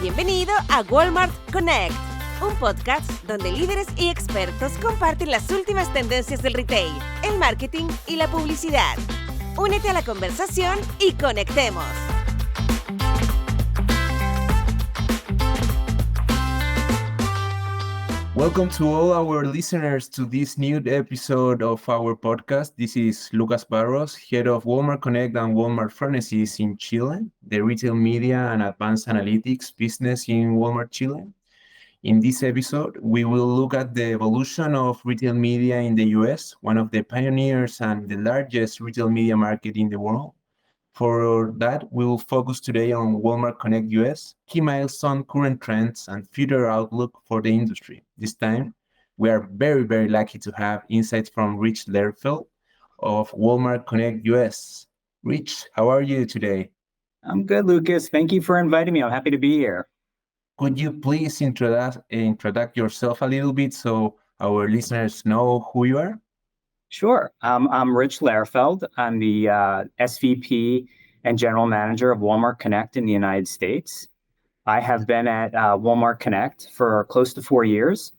Bienvenido a Walmart Connect, un podcast donde líderes y expertos comparten las últimas tendencias del retail, el marketing y la publicidad. Únete a la conversación y conectemos. Welcome to all our listeners to this new episode of our podcast. This is Lucas Barros, head of Walmart Connect and Walmart Pharmacies in Chile, the retail media and advanced analytics business in Walmart Chile. In this episode, we will look at the evolution of retail media in the US, one of the pioneers and the largest retail media market in the world. For that, we will focus today on Walmart Connect US, key milestone, current trends, and future outlook for the industry. This time, we are very lucky to have insights from Rich Lehrfeld of Walmart Connect US. Rich, how are you today? I'm good, Lucas. Thank you for inviting me. I'm happy to be here. Could you please introduce yourself a little bit so our listeners know who you are? Sure. I'm Rich Lehrfeld. I'm the SVP and General Manager of Walmart Connect in the United States. I have been at Walmart Connect for close to 4 years.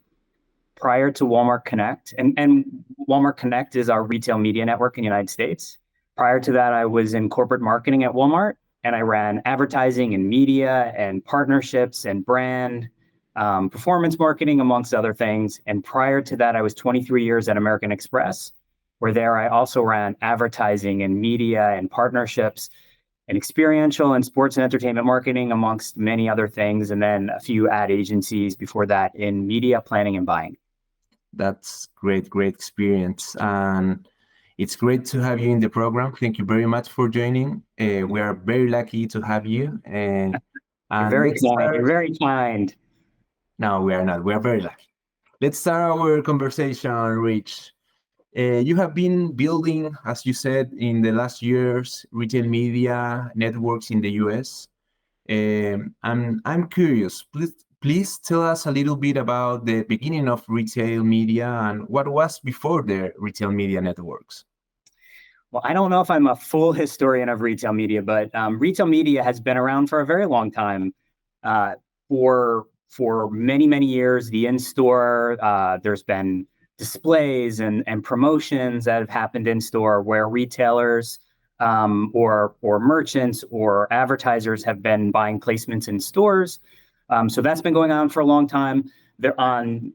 Prior to Walmart Connect, and Walmart Connect is our retail media network in the United States. Prior to that, I was in corporate marketing at Walmart, and I ran advertising and media and partnerships and brand, performance marketing, amongst other things. And prior to that, I was 23 years at American Express, where there I also ran advertising and media and partnerships and experiential and sports and entertainment marketing, amongst many other things. And then a few ad agencies before that in media planning and buying. That's great experience. And it's great to have you in the program. Thank you very much for joining. We are very lucky to have you. And You're very kind. You're very kind. No, we are not. We are very lucky. Let's start our conversation, Rich. You have been building, as you said, in the last years, retail media networks in the US. I'm curious, please tell us a little bit about the beginning of retail media and what was before the retail media networks. Well, I don't know if I'm a full historian of retail media, but retail media has been around for a very long time. For many years, the in-store, there's been displays and promotions that have happened in store where retailers or merchants or advertisers have been buying placements in stores. So that's been going on for a long time.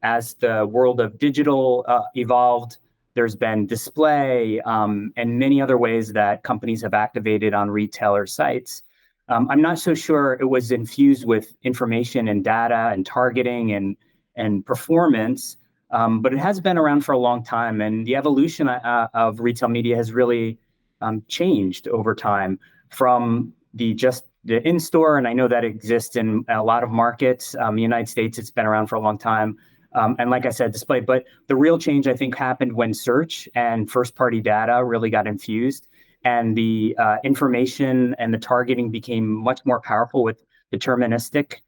As the world of digital evolved, there's been display and many other ways that companies have activated on retailer sites. I'm not so sure it was infused with information and data and targeting and performance. But it has been around for a long time, and the evolution of retail media has really changed over time from the in-store, and I know that exists in a lot of markets. In the United States, it's been around for a long time. And like I said, display. But the real change, I think, happened when search and first-party data really got infused, and the information and the targeting became much more powerful with deterministic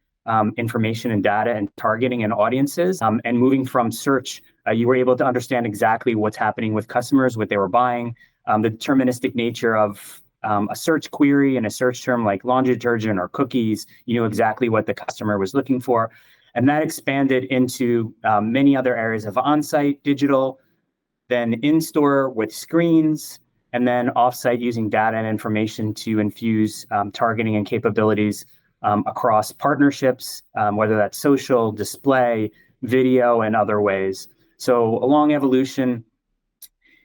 information and data and targeting and audiences. And moving from search, you were able to understand exactly what's happening with customers, what they were buying, the deterministic nature of a search query and a search term like laundry detergent or cookies. You knew exactly what the customer was looking for. And that expanded into many other areas of on-site digital, then in-store with screens, and then off-site using data and information to infuse targeting and capabilities across partnerships, whether that's social, display, video, and other ways. So along evolution,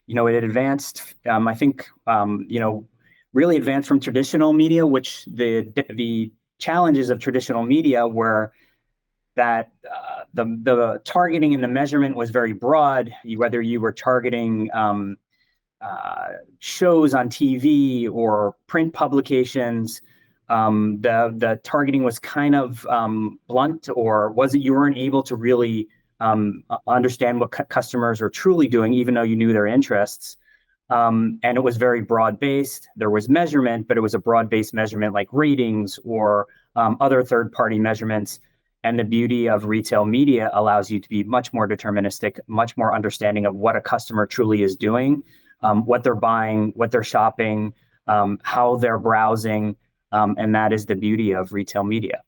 it advanced, I think, really advanced from traditional media, which the challenges of traditional media were that the targeting and the measurement was very broad, whether you were targeting shows on TV or print publications. The targeting was kind of blunt, or you weren't able to really understand what customers are truly doing, even though you knew their interests. And it was very broad-based. There was measurement, but it was a broad-based measurement like ratings or other third-party measurements. And the beauty of retail media allows you to be much more deterministic, much more understanding of what a customer truly is doing, what they're buying, what they're shopping, how they're browsing. And that is the beauty of retail media.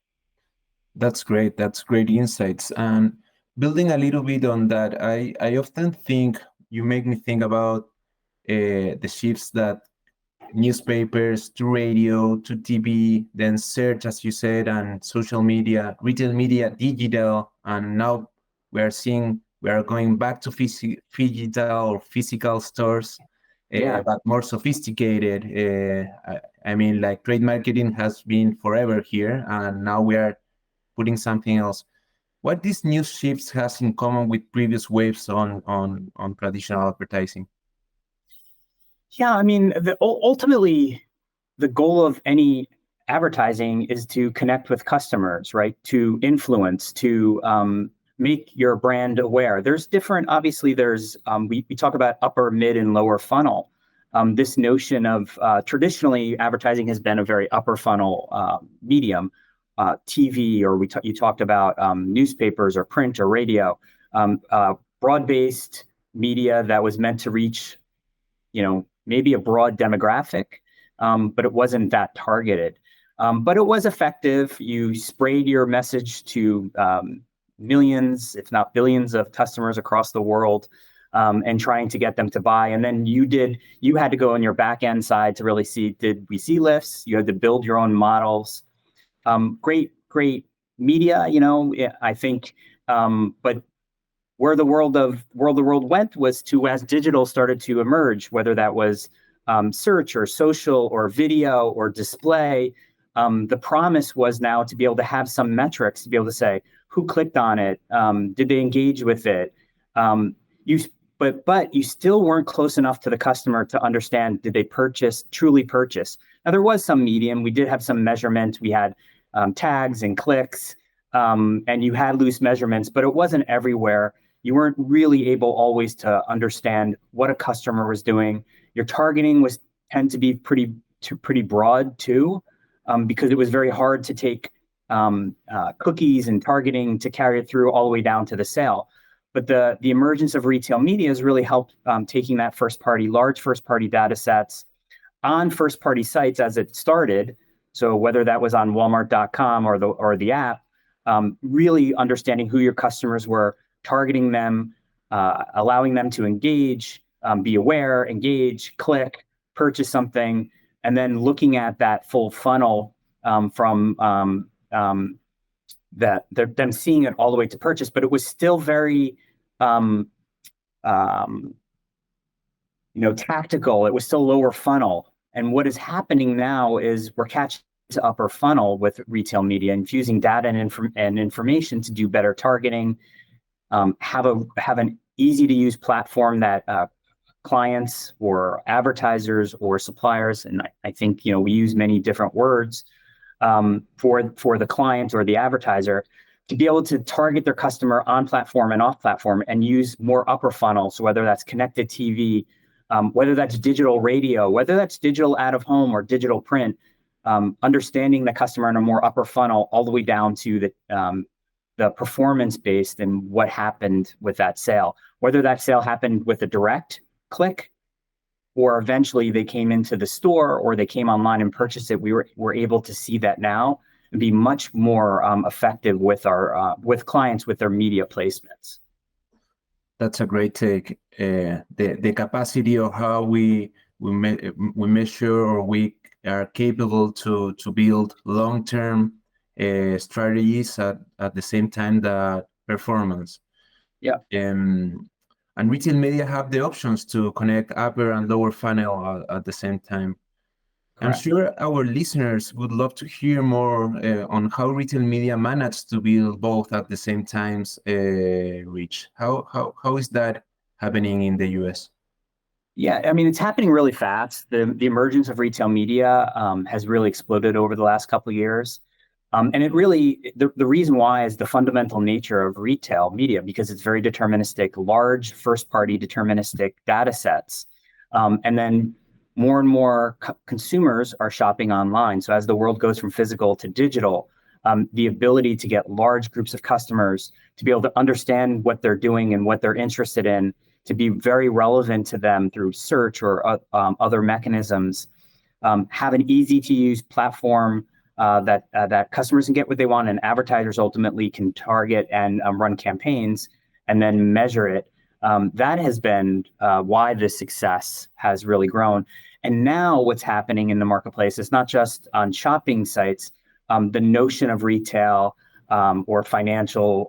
That's great. That's great insights. And building a little bit on that, I often think you make me think about the shifts that newspapers to radio to TV, then search, as you said, and social media, retail media, digital, and now we are going back to digital or physical stores, but more sophisticated. I mean, like trade marketing has been forever here, and now we are putting something else. What these new shifts has in common with previous waves on traditional advertising? Yeah, I mean, ultimately, the goal of any advertising is to connect with customers, right? To influence, to make your brand aware. There's different, obviously, we talk about upper, mid, and lower funnel. This notion of traditionally advertising has been a very upper funnel medium, TV, or you talked about newspapers or print or radio, broad-based media that was meant to reach, maybe a broad demographic, but it wasn't that targeted. But it was effective. You sprayed your message to millions, if not billions, of customers across the world, and trying to get them to buy. And then you had to go on your back end side to really see, did we see lifts? You had to build your own models. Great media, I think, but where the world went was to, as digital started to emerge, whether that was search or social or video or display, the promise was now to be able to have some metrics to be able to say who clicked on it, did they engage with it, but you still weren't close enough to the customer to understand, did they truly purchase. Now there was some medium, we did have some measurement, we had tags and clicks, and you had loose measurements, but it wasn't everywhere. You weren't really able always to understand what a customer was doing. Your targeting tend to be pretty broad too, because it was very hard to take cookies and targeting to carry it through all the way down to the sale. But the emergence of retail media has really helped taking that large first party data sets on first party sites as it started. So whether that was on Walmart.com or the app, really understanding who your customers were, targeting them, allowing them to engage, be aware, engage, click, purchase something, and then looking at that full funnel from them seeing it all the way to purchase. But it was still very tactical. It was still lower funnel. And what is happening now is we're catching to upper funnel with retail media, infusing data and information to do better targeting, have an easy to use platform that clients or advertisers or suppliers, and I think we use many different words for the client or the advertiser, to be able to target their customer on platform and off platform and use more upper funnel. So whether that's connected TV, whether that's digital radio, whether that's digital out of home or digital print, understanding the customer in a more upper funnel all the way down to the performance based and what happened with that sale, whether that sale happened with a direct click or eventually they came into the store or they came online and purchased it. We're able to see that now and be much more effective with clients with their media placements. That's a great take. The capacity of how we measure or we are capable to build long-term strategies at the same time that performance. Yeah. And retail media have the options to connect upper and lower funnel at the same time. Correct. I'm sure our listeners would love to hear more on how retail media managed to build both at the same times. Rich, how is that happening in the US? Yeah, I mean, it's happening really fast. The emergence of retail media has really exploded over the last couple of years. And it really, the reason why is the fundamental nature of retail media, because it's very deterministic, large first-party deterministic data sets. And then more and more consumers are shopping online. So as the world goes from physical to digital, the ability to get large groups of customers to be able to understand what they're doing and what they're interested in, to be very relevant to them through search or other mechanisms, have an easy-to-use platform that customers can get what they want, and advertisers ultimately can target and run campaigns and then measure it. That has been why this success has really grown. And now what's happening in the marketplace is not just on shopping sites, the notion of retail or financial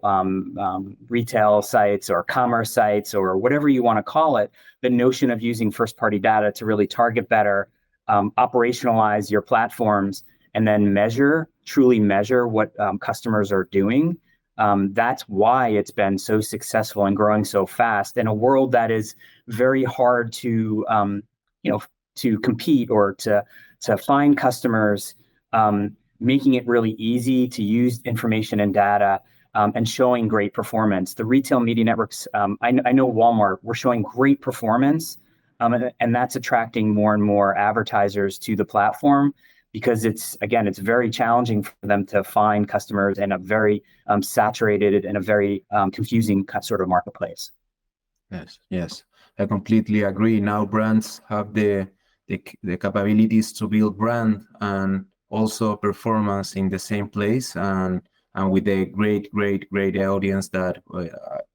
retail sites or commerce sites or whatever you want to call it, the notion of using first-party data to really target better, operationalize your platforms, and then truly measure what customers are doing. That's why it's been so successful and growing so fast in a world that is very hard to, to compete or to find customers, making it really easy to use information and data, and showing great performance. The retail media networks, I know Walmart, we're showing great performance, and that's attracting more and more advertisers to the platform, because it's very challenging for them to find customers in a very saturated and a very confusing sort of marketplace. Yes, I completely agree. Now brands have the capabilities to build brand and also performance in the same place, and with a great audience that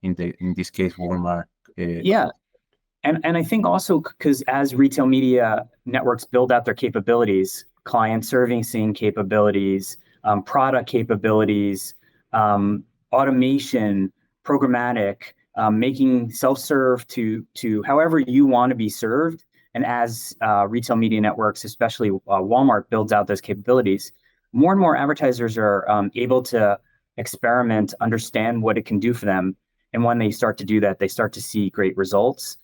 in this case Walmart. And I think also because as retail media networks build out their capabilities, client servicing capabilities, product capabilities, automation, programmatic, making self-serve to however you want to be served. And as retail media networks, especially Walmart, builds out those capabilities, more and more advertisers are able to experiment, understand what it can do for them. And when they start to do that, they start to see great results.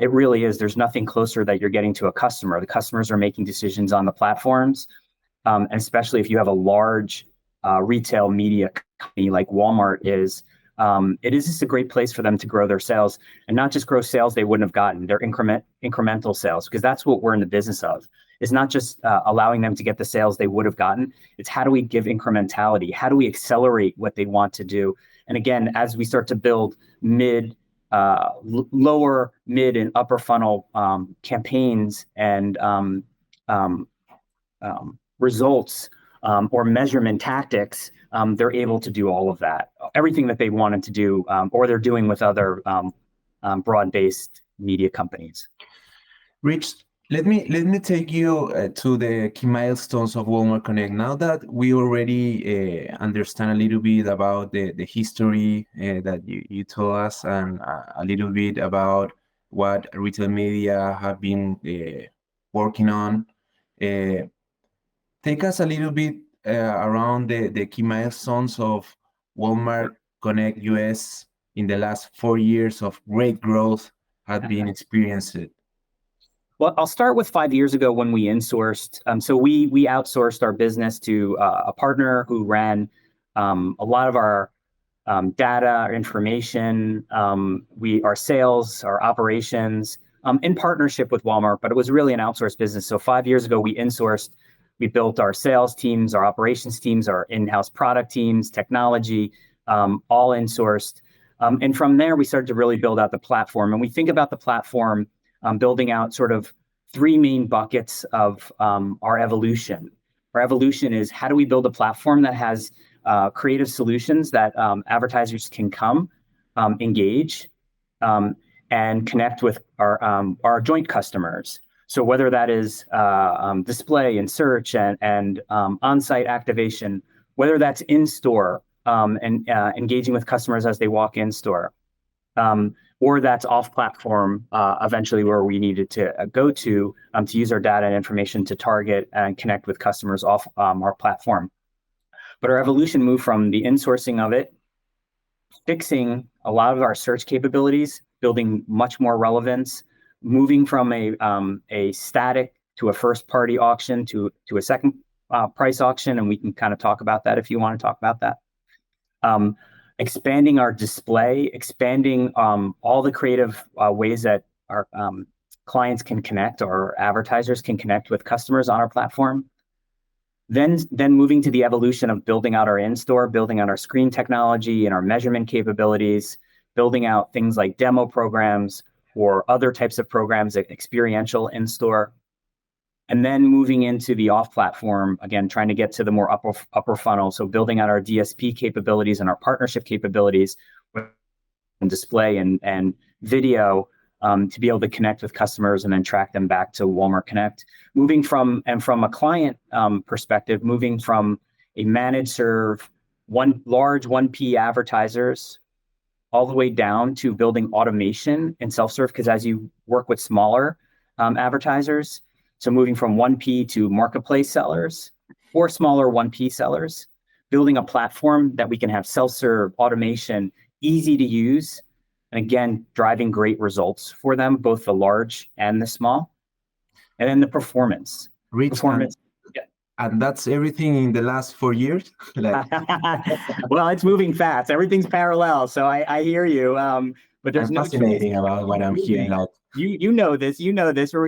It really is. There's nothing closer that you're getting to a customer. The customers are making decisions on the platforms, and especially if you have a large retail media company like Walmart is. It is just a great place for them to grow their sales, and not just grow sales they wouldn't have gotten. They're incremental sales, because that's what we're in the business of. It's not just allowing them to get the sales they would have gotten. It's how do we give incrementality? How do we accelerate what they want to do? And again, as we start to build lower, mid, and upper funnel campaigns and results or measurement tactics, they're able to do all of that, everything that they wanted to do, or they're doing with other broad-based media companies. Rich, let me take you to the key milestones of Walmart Connect. Now that we already understand a little bit about the history that you told us, and a little bit about what retail media have been working on, take us a little bit around the key milestones of Walmart Connect US in the last 4 years of great growth have been experienced. Well, I'll start with 5 years ago when we insourced. So we outsourced our business to a partner who ran a lot of our data, our information, our sales, our operations, in partnership with Walmart, but it was really an outsourced business. So 5 years ago, we insourced. We built our sales teams, our operations teams, our in-house product teams, technology, all insourced. And from there, we started to really build out the platform. And we think about the platform building out sort of 3 main buckets of our evolution. Our evolution is, how do we build a platform that has creative solutions that advertisers can come, engage, and connect with our joint customers. So whether that is display and search and on-site activation, whether that's in-store and engaging with customers as they walk in store, or that's off-platform, eventually where we needed to go to use our data and information to target and connect with customers off our platform. But our evolution moved from the insourcing of it, fixing a lot of our search capabilities, building much more relevance, moving from a static to a first-party auction to a second price auction, and we can kind of talk about that if you want to talk about that. Expanding our display, expanding all the creative ways that our clients can connect, or advertisers can connect with customers on our platform. Then moving to the evolution of building out our in-store, building out our screen technology and our measurement capabilities, building out things like demo programs or other types of programs, like experiential in-store. And then moving into the off platform, again, trying to get to the more upper funnel. So building out our DSP capabilities and our partnership capabilities and display and video to be able to connect with customers and then track them back to Walmart Connect. From a client perspective, moving from a managed serve, large 1P advertisers all the way down to building automation and self-serve, because as you work with smaller advertisers, so moving from 1P to marketplace sellers or smaller 1P sellers, building a platform that we can have self-serve, automation, easy to use, and again, driving great results for them, both the large and the small. And then the performance. And that's everything in the last 4 years? Well, it's moving fast. Everything's parallel. So I hear you. But there's no fascinating about what I'm hearing. Like, you know this,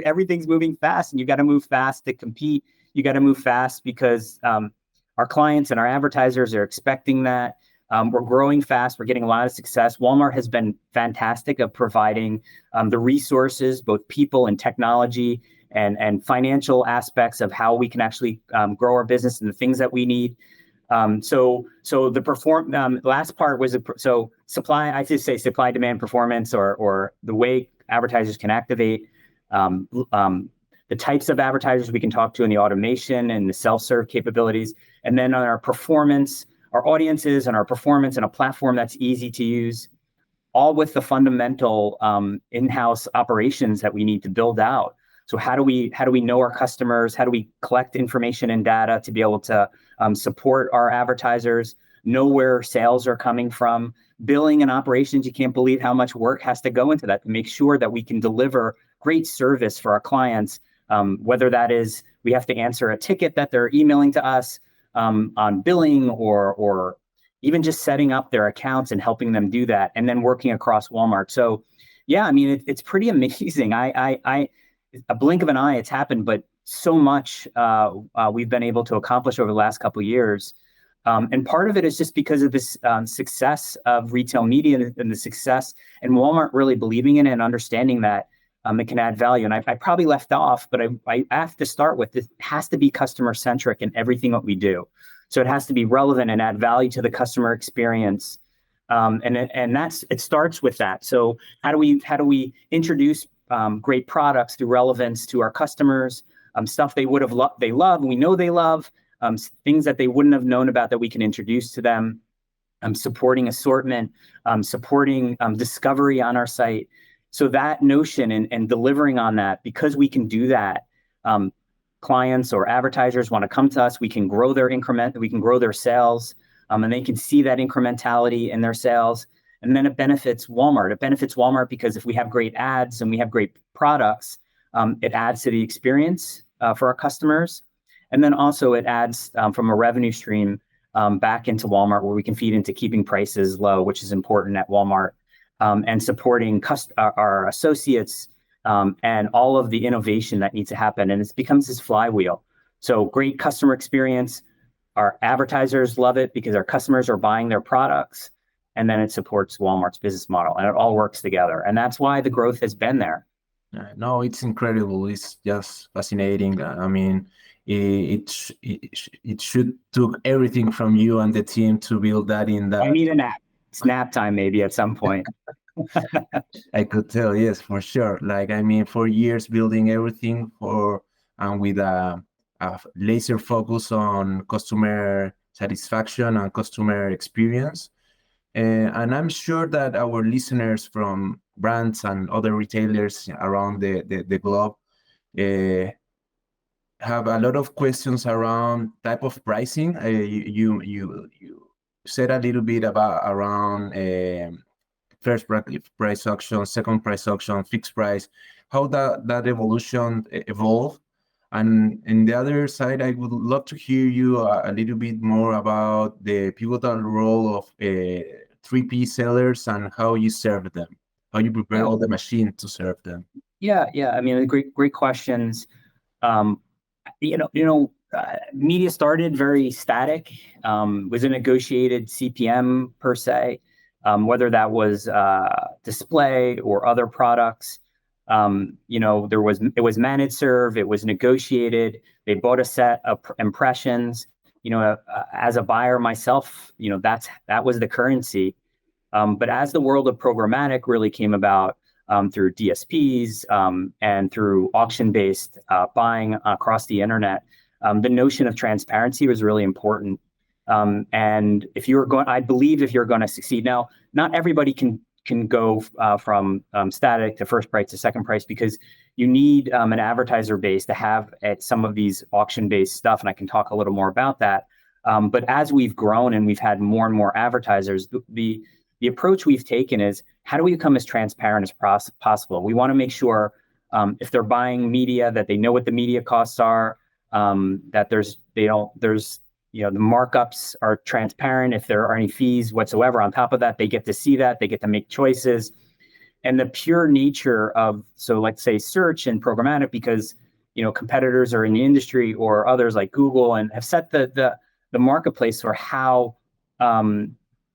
everything's moving fast, and you got to move fast to compete. You got to move fast because our clients and our advertisers are expecting that. We're growing fast. We're getting a lot of success. Walmart has been fantastic at providing the resources, both people and technology and financial aspects of how we can actually grow our business and the things that we need. So the last part was supply. I just say supply demand performance, or the way advertisers can activate, the types of advertisers we can talk to, in the automation and the self-serve capabilities, and then on our performance, our audiences and our performance, and a platform that's easy to use, all with the fundamental in-house operations that we need to build out. So how do we know our customers? How do we collect information and data to be able to support our advertisers, know where sales are coming from, billing and operations? You can't believe how much work has to go into that to make sure that we can deliver great service for our clients, whether that is we have to answer a ticket that they're emailing to us on billing, or even just setting up their accounts and helping them do that, and then working across Walmart. So yeah, I mean, it's pretty amazing. A blink of an eye, it's happened, but so much we've been able to accomplish over the last couple of years. And part of it is just because of this success of retail media and the success, and Walmart really believing in it and understanding that it can add value. And I probably left off, but I have to start with, this has to be customer centric in everything that we do. So it has to be relevant and add value to the customer experience. And it starts with that. So how do we introduce great products through relevance to our customers, stuff they love, we know they love, things that they wouldn't have known about that we can introduce to them, supporting assortment, supporting discovery on our site. So that notion and delivering on that, because we can do that, clients or advertisers want to come to us. We can grow their sales, and they can see that incrementality in their sales. And then it benefits Walmart. It benefits Walmart because if we have great ads and we have great products, it adds to the experience for our customers. And then also it adds from a revenue stream back into Walmart, where we can feed into keeping prices low, which is important at Walmart, and supporting our associates and all of the innovation that needs to happen. And it becomes this flywheel. So great customer experience. Our advertisers love it because our customers are buying their products. And then it supports Walmart's business model, and it all works together. And that's why the growth has been there. No, it's incredible. It's just fascinating. I mean, it should took everything from you and the team to build that in that. I need a nap. It's nap time maybe at some point. I could tell, yes, for sure. Like, I mean, 4 years building everything with a laser focus on customer satisfaction and customer experience. And I'm sure that our listeners from brands and other retailers around the globe have a lot of questions around type of pricing. You said a little bit around first price auction, second price auction, fixed price, how that evolution evolved. And in the other side, I would love to hear you a little bit more about the pivotal role of 3P sellers and how you serve them, how you prepare all the machine to serve them. Yeah. I mean, great questions. Media started very static, was a negotiated CPM per se, whether that was display or other products. It was managed serve, it was negotiated. They bought a set of impressions. As a buyer myself, that was the currency. But as the world of programmatic really came about through DSPs and through auction-based buying across the internet, the notion of transparency was really important. And I believe if you're going to succeed, now, not everybody can go from static to first price to second price, because you need an advertiser base to have at some of these auction-based stuff, and I can talk a little more about that. But as we've grown and we've had more and more advertisers, the approach we've taken is, how do we become as transparent as possible? We want to make sure if they're buying media, that they know what the media costs are, that the markups are transparent. If there are any fees whatsoever on top of that, they get to see that, they get to make choices. And the pure nature of, so let's say search and programmatic, because competitors are in the industry or others like Google and have set the marketplace for how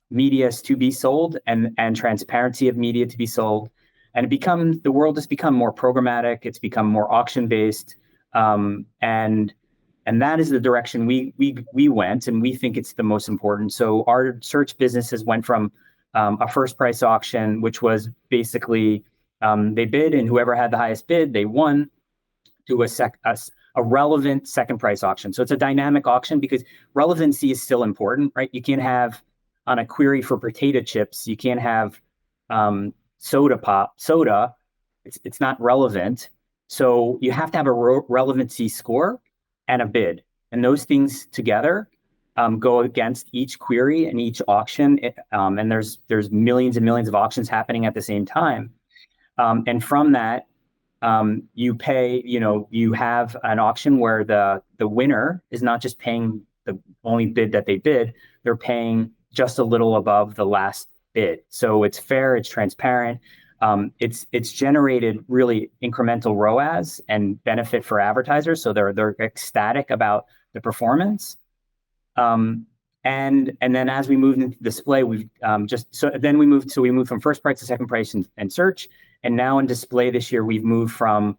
media is to be sold and transparency of media to be sold. And the world has become more programmatic. It's become more auction based. And that is the direction we went, and we think it's the most important. So our search businesses went from a first price auction, which was basically they bid, and whoever had the highest bid, they won, to a relevant second price auction. So it's a dynamic auction because relevancy is still important, right? You can't have, on a query for potato chips, you can't have soda. It's not relevant. So you have to have a relevancy score and a bid, and those things together go against each query and each auction. And there's millions and millions of auctions happening at the same time. And from that, you pay. You have an auction where the winner is not just paying the only bid that they bid; they're paying just a little above the last bid. So it's fair, it's transparent. It's generated really incremental ROAS and benefit for advertisers, so they're ecstatic about the performance. And then as we moved into display, we moved from first price to second price and search, and now in display this year we've moved from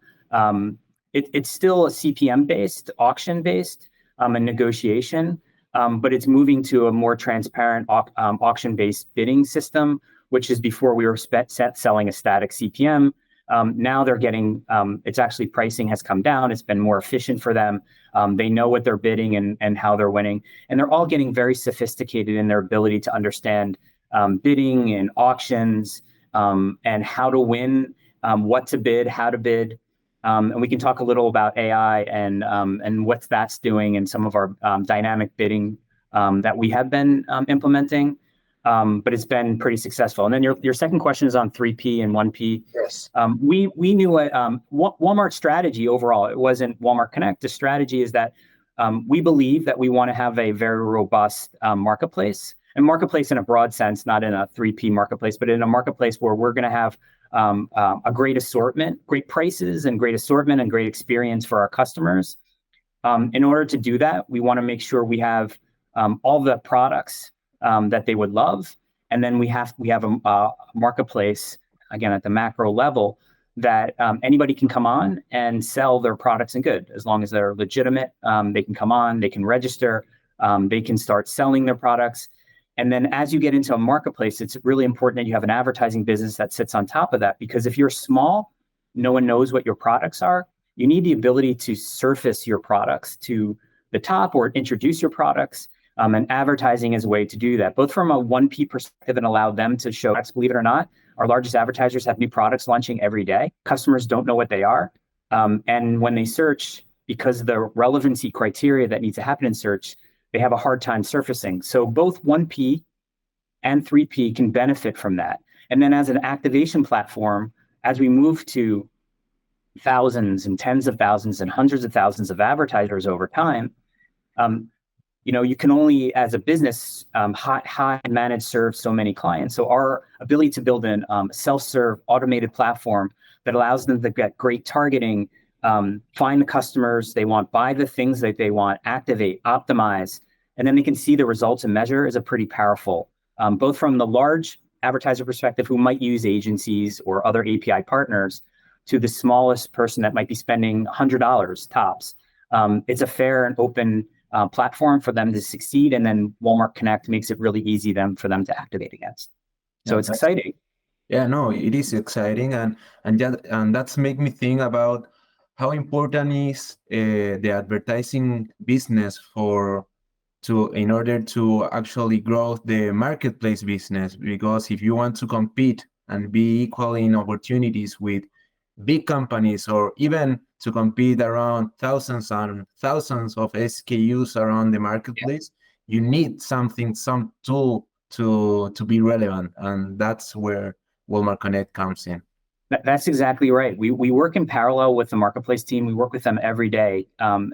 it's still a CPM based, auction based, and negotiation, but it's moving to a more transparent auction based bidding system, which is before we were selling a static CPM. Now they're getting, it's actually pricing has come down. It's been more efficient for them. They know what they're bidding and how they're winning. And they're all getting very sophisticated in their ability to understand bidding and auctions and how to win, what to bid, how to bid. And we can talk a little about AI and what that's doing and some of our dynamic bidding that we have been implementing. But it's been pretty successful. And then your second question is on 3P and 1P. Yes. We knew Walmart's strategy overall. It wasn't Walmart Connect. The strategy is that we believe that we want to have a very robust marketplace, and marketplace in a broad sense, not in a 3P marketplace, but in a marketplace where we're going to have a great assortment, great prices, and great assortment and great experience for our customers. In order to do that, we want to make sure we have all the products that they would love. And then we have a marketplace, again, at the macro level, that anybody can come on and sell their products and goods. As long as they're legitimate, they can come on, they can register, they can start selling their products. And then as you get into a marketplace, it's really important that you have an advertising business that sits on top of that, because if you're small, no one knows what your products are. You need the ability to surface your products to the top or introduce your products. And advertising is a way to do that, both from a 1P perspective and allow them to show, believe it or not, our largest advertisers have new products launching every day. Customers don't know what they are. And when they search, because of the relevancy criteria that needs to happen in search, they have a hard time surfacing. So both 1P and 3P can benefit from that. And then as an activation platform, as we move to thousands and tens of thousands and hundreds of thousands of advertisers over time, you can only, as a business, high and manage serve so many clients. So our ability to build a self-serve automated platform that allows them to get great targeting, find the customers they want, buy the things that they want, activate, optimize, and then they can see the results and measure is a pretty powerful, both from the large advertiser perspective who might use agencies or other API partners, to the smallest person that might be spending $100 tops. It's a fair and open platform for them to succeed. And then Walmart Connect makes it really easy for them to activate against. So it's exciting. Yeah, no, it is exciting, and that's make me think about how important is the advertising business in order to actually grow the marketplace business. Because if you want to compete and be equal in opportunities with big companies, or even to compete around thousands and thousands of SKUs around the marketplace, you need some tool to be relevant, and that's where Walmart Connect comes in. That's exactly right. We work in parallel with the marketplace team. We work with them every day, and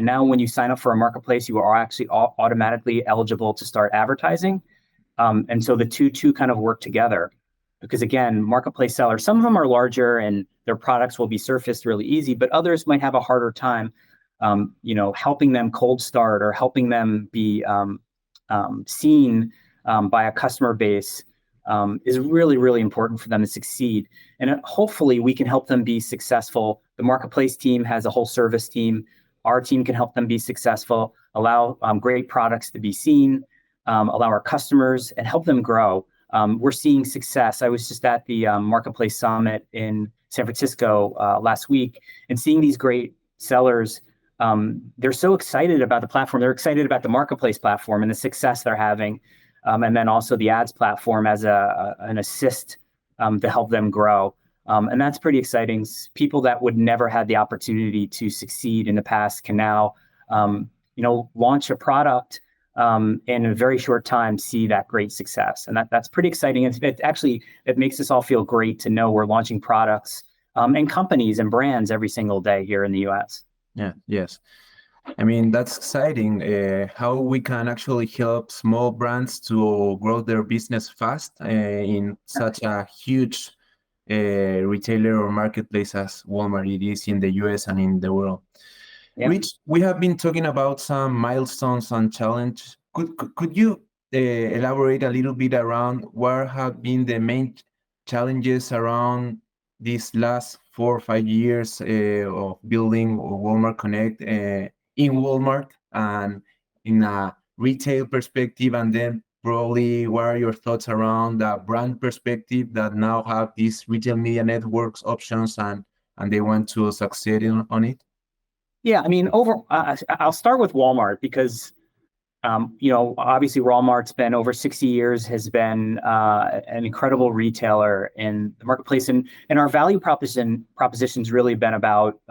now when you sign up for a marketplace, you are actually automatically eligible to start advertising. And so the two kind of work together, because again, marketplace sellers, some of them are larger and their products will be surfaced really easy, but others might have a harder time, helping them cold start or helping them be seen by a customer base is really, really important for them to succeed. And hopefully we can help them be successful. The marketplace team has a whole service team. Our team can help them be successful, allow great products to be seen, allow our customers and help them grow. We're seeing success. I was just at the Marketplace Summit in San Francisco last week, and seeing these great sellers, they're so excited about the platform. They're excited about the marketplace platform and the success they're having. And then also the ads platform as an assist to help them grow. And that's pretty exciting. People that would never had the opportunity to succeed in the past can now, launch a product in a very short time, see that great success. And that's pretty exciting. It makes us all feel great to know we're launching products and companies and brands every single day here in the US. Yeah, yes. I mean, that's exciting, how we can actually help small brands to grow their business fast in such a huge retailer or marketplace as Walmart it is in the US and in the world. Yeah. Rich, we have been talking about some milestones and challenges. Could you elaborate a little bit around what have been the main challenges around these last 4 or 5 years of building Walmart Connect in Walmart and in a retail perspective, and then probably what are your thoughts around the brand perspective that now have these retail media networks options and they want to succeed on it? Yeah, I mean, I'll start with Walmart because, obviously Walmart's been over 60 years, has been an incredible retailer in the marketplace. And our value proposition's really been about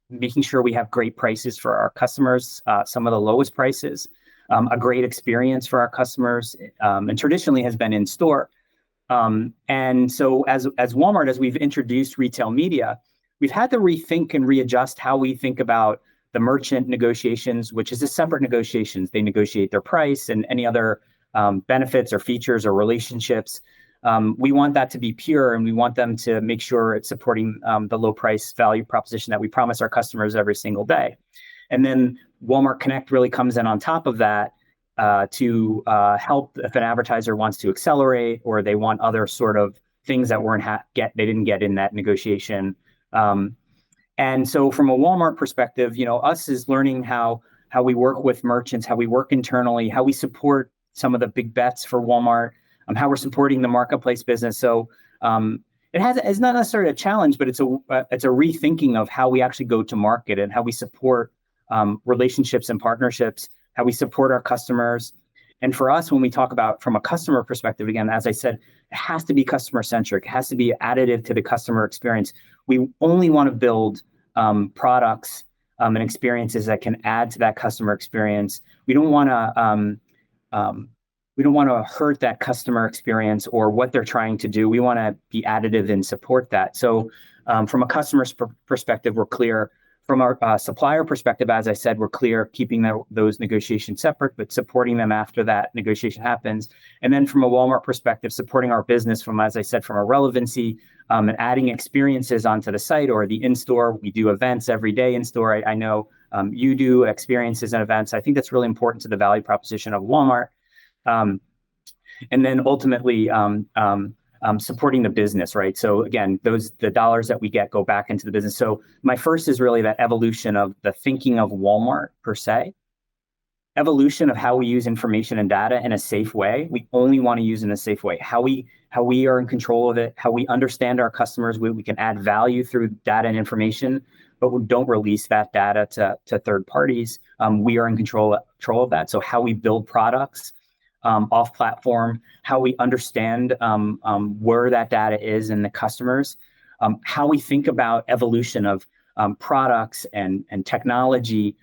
making sure we have great prices for our customers, some of the lowest prices, a great experience for our customers, and traditionally has been in store. And so as Walmart, as we've introduced retail media, we've had to rethink and readjust how we think about the merchant negotiations, which is a separate negotiations. They negotiate their price and any other benefits or features or relationships. We want that to be pure, and we want them to make sure it's supporting the low price value proposition that we promise our customers every single day. And then Walmart Connect really comes in on top of that to help if an advertiser wants to accelerate or they want other sort of things that they didn't get in that negotiation. And so from a Walmart perspective, us is learning how we work with merchants, how we work internally, how we support some of the big bets for Walmart, how we're supporting the marketplace business. So it's not necessarily a challenge, but it's a rethinking of how we actually go to market and how we support relationships and partnerships, how we support our customers. And for us, when we talk about from a customer perspective, again, as I said, it has to be customer centric. It has to be additive to the customer experience. We only want to build products and experiences that can add to that customer experience. We don't want to hurt that customer experience or what they're trying to do. We want to be additive and support that. So from a customer's perspective, we're clear. From our supplier perspective, as I said, we're clear, keeping those negotiations separate, but supporting them after that negotiation happens. And then from a Walmart perspective, supporting our business from, as I said, from a relevancy and adding experiences onto the site or the in-store. We do events every day in-store. I know you do experiences and events. I think that's really important to the value proposition of Walmart. And then ultimately, supporting the business, right? So again, the dollars that we get go back into the business. So my first is really that evolution of the thinking of Walmart per se, evolution of how we use information and data in a safe way. We only want to use in a safe way. How we are in control of it, how we understand our customers, we can add value through data and information, but we don't release that data to third parties. We are in control of that. So how we build products off platform, how we understand where that data is in the customers, how we think about evolution of products and technology.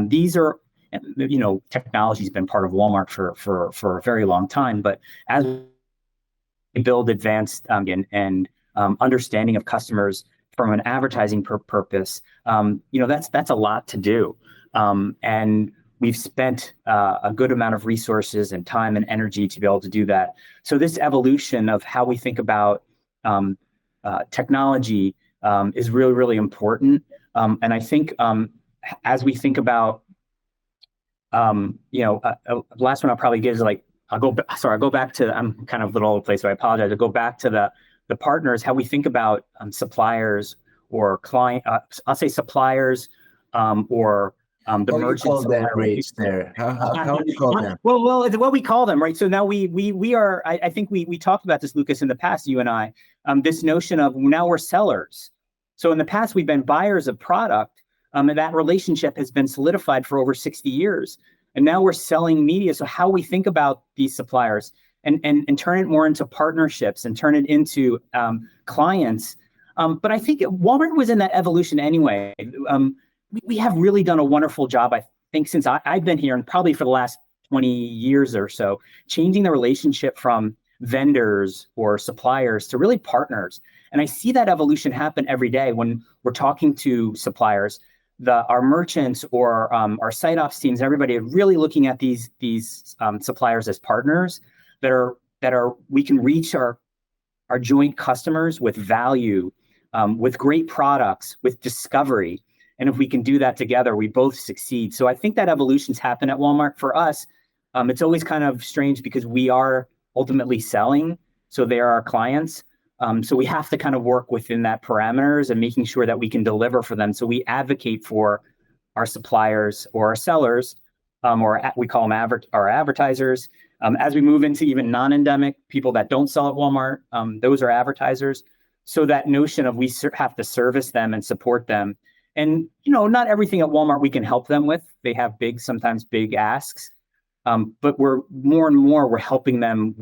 These are, technology has been part of Walmart for a very long time, but as we build advanced and understanding of customers from an advertising purpose, that's a lot to do. And we've spent a good amount of resources and time and energy to be able to do that. So this evolution of how we think about technology is really, really important. And I think as we think about, last one I'll probably give is I'll go back to, I'm kind of a little all over the place, so I apologize. I'll go back to the partners, how we think about suppliers or client, I'll say suppliers or the merchants. How do you call them? Well, it's what we call them, right? So now we are, I think we talked about this, Lucas, in the past, you and I, this notion of now we're sellers. So in the past, we've been buyers of product, and that relationship has been solidified for over 60 years. And now we're selling media. So how we think about these suppliers and turn it more into partnerships and turn it into clients. But I think Walmart was in that evolution anyway. We have really done a wonderful job, I think, since I've been here and probably for the last 20 years or so, changing the relationship from vendors or suppliers to really partners. And I see that evolution happen every day when we're talking to suppliers. Our merchants or our site ops teams, everybody are really looking at these suppliers as partners that are we can reach our joint customers with value, with great products, with discovery. And if we can do that together, we both succeed. So I think that evolution's happened at Walmart. For us, it's always kind of strange because we are ultimately selling, so they are our clients. So we have to kind of work within that parameters and making sure that we can deliver for them. So we advocate for our suppliers or our sellers, or we call them our advertisers. As we move into even non-endemic people that don't sell at Walmart, those are advertisers. So that notion of we have to service them and support them. And, not everything at Walmart we can help them with. They have sometimes big asks. But we're more and more, we're helping them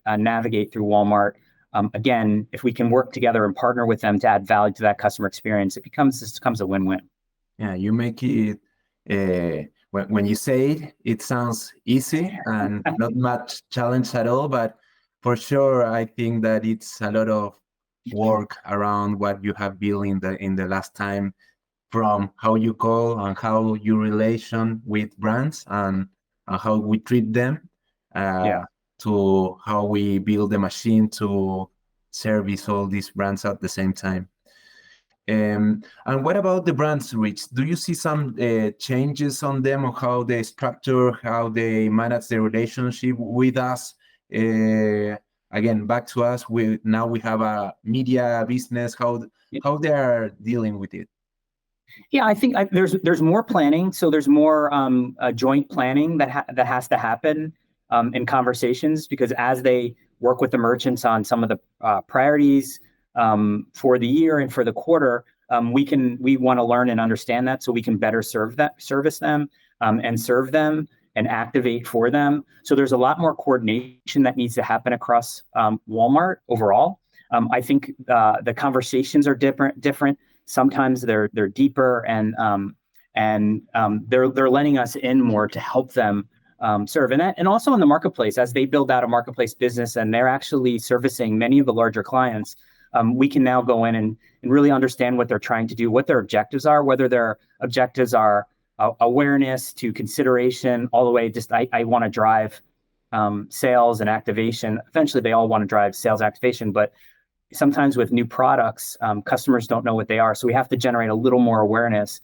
navigate through Walmart. Again, if we can work together and partner with them to add value to that customer experience, it becomes a win-win. Yeah, you make it, when you say it, it sounds easy and not much challenge at all, but for sure, I think that it's a lot of work around what you have built in the last time, from how you call and how you relation with brands and how we treat them, to how we build the machine to service all these brands at the same time. And what about the brands, Rich? Do you see some changes on them, on how they structure, how they manage the relationship with us? Again, back to us. Now we have a media business. How they are dealing with it? Yeah, I think there's more planning. So there's more joint planning that has to happen in conversations, because as they work with the merchants on some of the priorities for the year and for the quarter, we want to learn and understand that so we can better service them and serve them and activate for them. So there's a lot more coordination that needs to happen across Walmart overall. I think the conversations are different. Sometimes they're deeper and they're letting us in more to help them serve. And also in the marketplace, as they build out a marketplace business and they're actually servicing many of the larger clients, we can now go in and really understand what they're trying to do, what their objectives are, whether their objectives are awareness to consideration, all the way just I want to drive sales and activation. Eventually, they all want to drive sales activation, but sometimes with new products, customers don't know what they are. So we have to generate a little more awareness.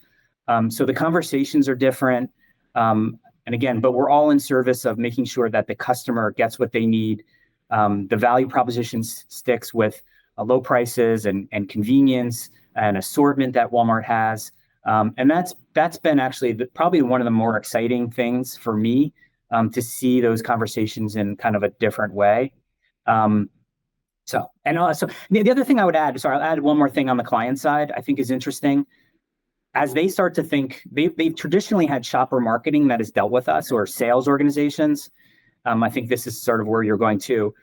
So the conversations are different. And again, but we're all in service of making sure that the customer gets what they need The value proposition sticks with low prices and convenience and assortment that Walmart has. And that's been actually probably one of the more exciting things for me, to see those conversations in kind of a different way. So the other thing I would add, I'll add one more thing on the client side I think is interesting. As they start to think, they've traditionally had shopper marketing that has dealt with us, or sales organizations. I think this is sort of where you're going to.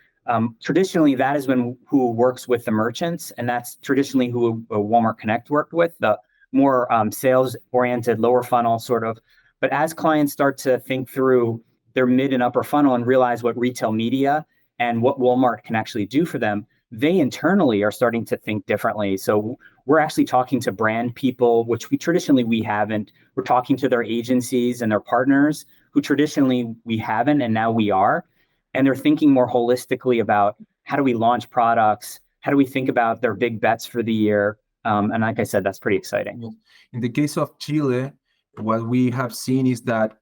Traditionally, that is who works with the merchants, and that's traditionally who Walmart Connect worked with, the more sales-oriented, lower funnel sort of. But as clients start to think through their mid and upper funnel and realize what retail media and what Walmart can actually do for them, they internally are starting to think differently. So we're actually talking to brand people, which we haven't. We're talking to their agencies and their partners, who traditionally we haven't, and now we are. And they're thinking more holistically about, how do we launch products? How do we think about their big bets for the year? And like I said, that's pretty exciting. In the case of Chile, what we have seen is that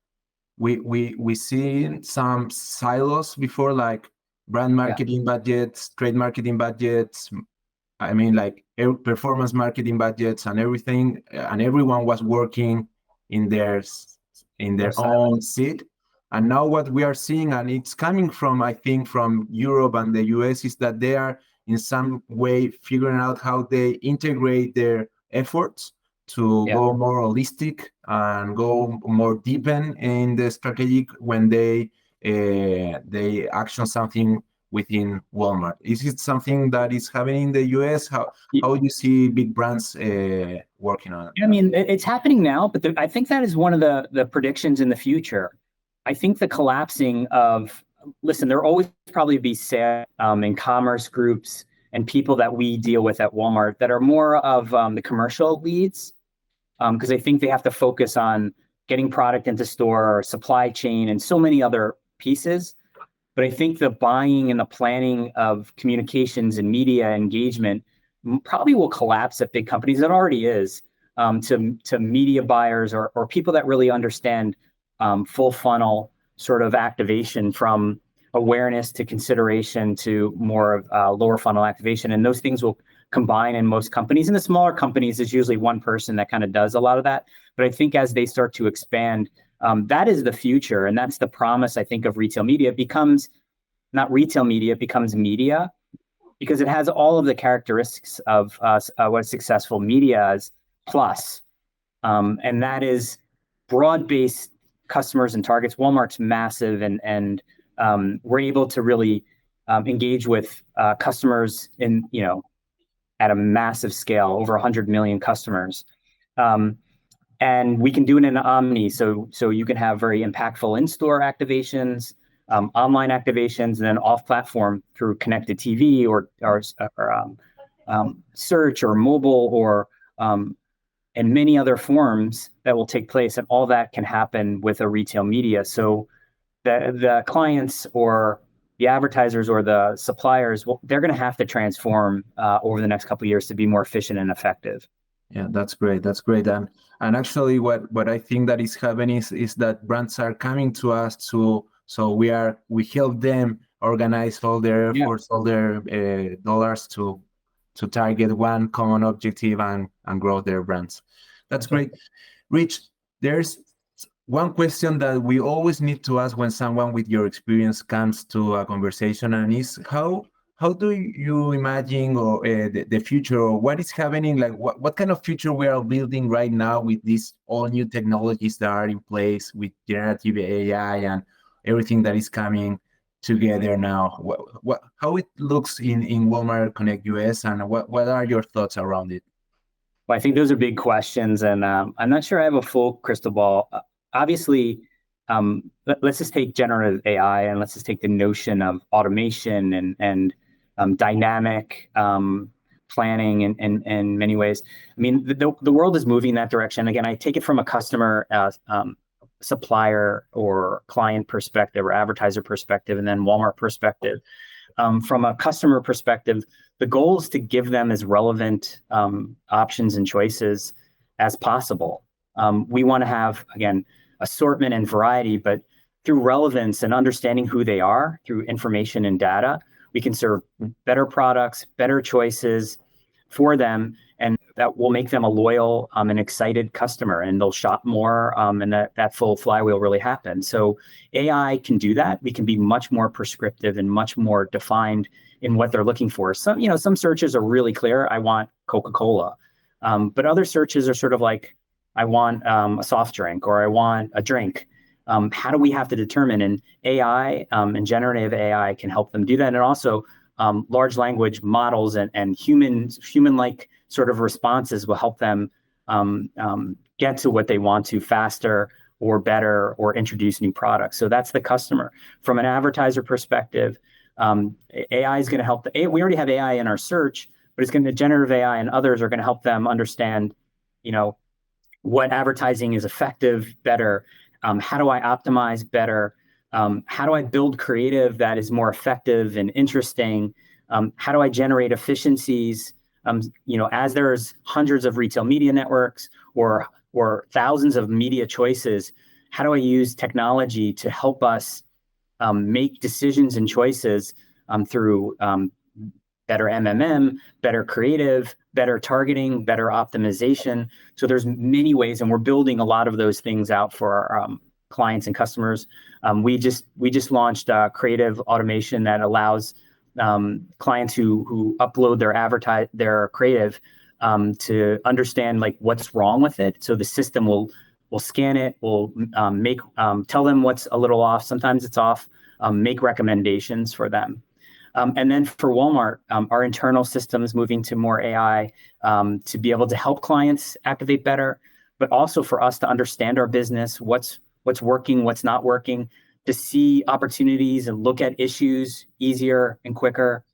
we see some silos before, like brand marketing budgets, trade marketing budgets. I mean, like performance marketing budgets and everything, and everyone was working in their own seat. And now what we are seeing, and it's coming from, I think, from Europe and the US, is that they are in some way figuring out how they integrate their efforts to go more holistic and go more deepen in the strategic when they action something within Walmart. Is it something that is happening in the US? How do you see big brands working on it? I mean, it's happening now, but I think that is one of the predictions in the future. I think the collapsing of, there will always probably be sales and commerce groups and people that we deal with at Walmart that are more of the commercial leads, because I think they have to focus on getting product into store, or supply chain, and so many other pieces. But I think the buying and the planning of communications and media engagement probably will collapse at big companies. It already is, to media buyers or people that really understand full funnel sort of activation, from awareness to consideration to more of lower funnel activation. And those things will combine in most companies. In the smaller companies, there's usually one person that kind of does a lot of that. But I think as they start to expand, that is the future. And that's the promise, I think, of retail media. It becomes not retail media, it becomes media, because it has all of the characteristics of what successful media is, plus. And that is broad-based customers and targets. Walmart's massive, and we're able to really engage with customers in, at a massive scale, over 100 million customers. And we can do it in omni, so you can have very impactful in-store activations, online activations, and then off-platform through connected TV or search or mobile, or and many other forms that will take place, and all that can happen with a retail media. So the clients or the advertisers or the suppliers, they're going to have to transform over the next couple of years to be more efficient and effective. Yeah, that's great. That's great. And actually, what I think that is happening is that brands are coming to us so we help them organize all their efforts, all their dollars to target one common objective and grow their brands. That's great. Rich, there's one question that we always need to ask when someone with your experience comes to a conversation, and is how do you imagine or the future, or what is happening, like what kind of future we are building right now with these all new technologies that are in place, with generative AI and everything that is coming together now? How it looks in Walmart Connect US, and what are your thoughts around it? Well, I think those are big questions, and I'm not sure I have a full crystal ball. Obviously, let's just take generative AI, and let's just take the notion of automation and dynamic planning in many ways. I mean, the world is moving in that direction. Again, I take it from a customer, supplier or client perspective, or advertiser perspective, and then Walmart perspective. From a customer perspective, the goal is to give them as relevant options and choices as possible. We want to have, again, assortment and variety, but through relevance and understanding who they are, through information and data, we can serve better products, better choices for them, and that will make them a loyal and excited customer, and they'll shop more, and that full flywheel really happens. So AI can do that. We can be much more prescriptive and much more defined in what they're looking for. Some searches are really clear. I want Coca-Cola, but other searches are sort of like, I want a soft drink, or I want a drink. How do we have to determine? And AI and generative AI can help them do that. And also large language models and human-like sort of responses will help them get to what they want to faster or better, or introduce new products. So that's the customer. From an advertiser perspective, AI is going to help. We already have AI in our search, but it's going to generative AI and others are going to help them understand, what advertising is effective better. How do I optimize better? How do I build creative that is more effective and interesting? How do I generate efficiencies? As there's hundreds of retail media networks or thousands of media choices, how do I use technology to help us make decisions and choices through better MMM, better creative, better targeting, better optimization? So there's many ways, and we're building a lot of those things out for our clients and customers. We just launched creative automation that allows clients who upload their creative to understand like what's wrong with it. So the system will scan it, will tell them what's a little off. Sometimes it's off. Make recommendations for them. And then for Walmart, our internal systems moving to more AI to be able to help clients activate better, but also for us to understand our business, what's working, what's not working, to see opportunities and look at issues easier and quicker,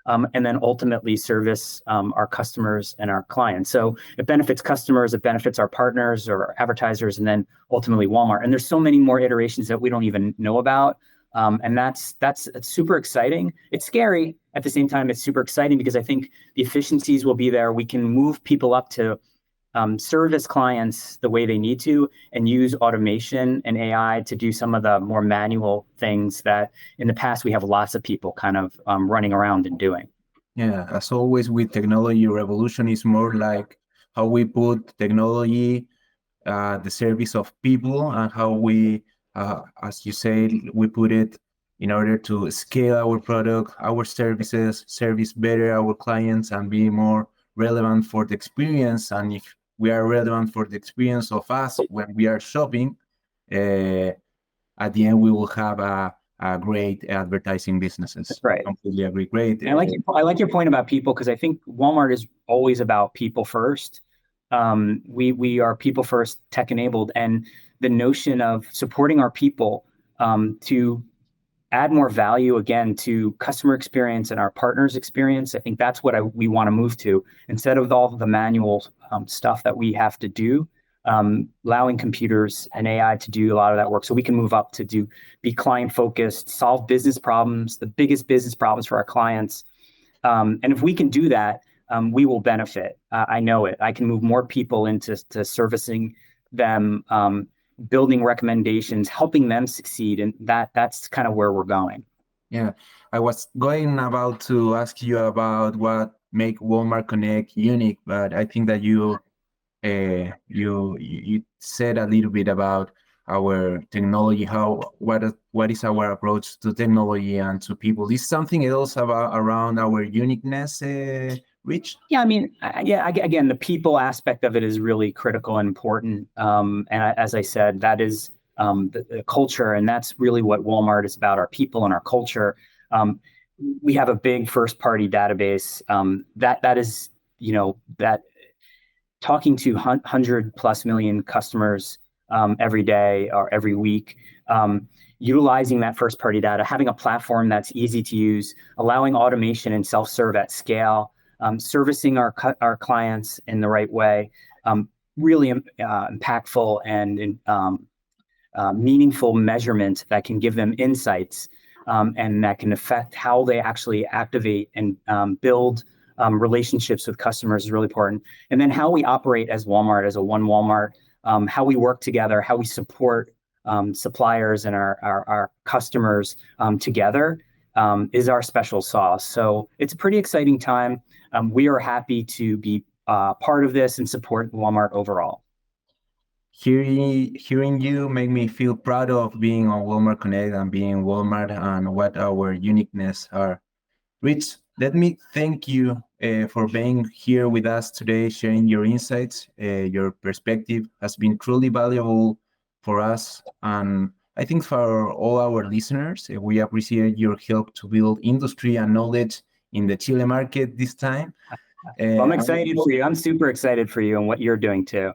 and then ultimately service our customers and our clients. So it benefits customers, it benefits our partners or advertisers, and then ultimately Walmart. And there's so many more iterations that we don't even know about. And that's super exciting. It's scary. At the same time, it's super exciting because I think the efficiencies will be there. We can move people up to service clients the way they need to, and use automation and AI to do some of the more manual things that in the past we have lots of people kind of running around and doing. Yeah, as always with technology, revolution is more like how we put technology the service of people, and how we, as you say, we put it in order to scale our product, our services, service better our clients, and be more relevant for the experience. And if we are relevant for the experience of us when we are shopping, at the end we will have a great advertising businesses. That's right. Completely agree. Great. And I like your point about people, because I think Walmart is always about people first. We are people first, tech enabled, and the notion of supporting our people to add more value again to customer experience and our partners' experience. I think that's what we want to move to, instead of all the manual stuff that we have to do, allowing computers and AI to do a lot of that work, so we can move up to be client focused, solve business problems, the biggest business problems for our clients. And if we can do that, we will benefit. I know it. I can move more people into servicing them, building recommendations, helping them succeed. And that's kind of where we're going. Yeah, I was going about to ask you about what make Walmart Connect unique, but I think that you said a little bit about our technology, what is our approach to technology and to people. Is something else around our uniqueness, Rich? Yeah, I mean, again, the people aspect of it is really critical and important. As I said, that is the culture, and that's really what Walmart is about, our people and our culture. We have a big first-party database that is, that talking to 100+ million customers every day or every week, utilizing that first-party data, having a platform that's easy to use, allowing automation and self-serve at scale, servicing our clients in the right way, really impactful and meaningful measurement that can give them insights, and that can affect how they actually activate and build relationships with customers is really important. And then how we operate as Walmart, as a one Walmart, how we work together, how we support suppliers and our customers together is our special sauce. So it's a pretty exciting time. We are happy to be part of this and support Walmart overall. Hearing you make me feel proud of being on Walmart Connect and being Walmart and what our uniqueness are. Rich, let me thank you for being here with us today, sharing your insights. Your perspective has been truly valuable for us, and I think for all our listeners. We appreciate your help to build industry and knowledge in the Chile market this time. Well, I'm excited for you. I'm super excited for you and what you're doing too.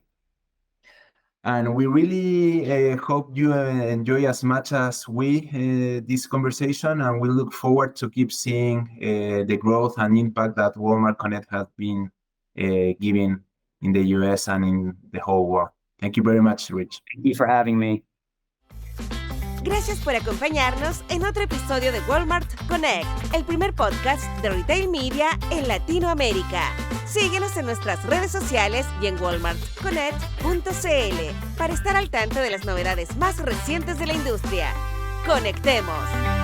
And we really hope you enjoy as much as we this conversation, and we look forward to keep seeing the growth and impact that Walmart Connect has been giving in the US and in the whole world. Thank you very much, Rich. Thank you for having me. Gracias por acompañarnos en otro episodio de Walmart Connect, el primer podcast de retail media en Latinoamérica. Síguenos en nuestras redes sociales y en walmartconnect.cl para estar al tanto de las novedades más recientes de la industria. ¡Conectemos!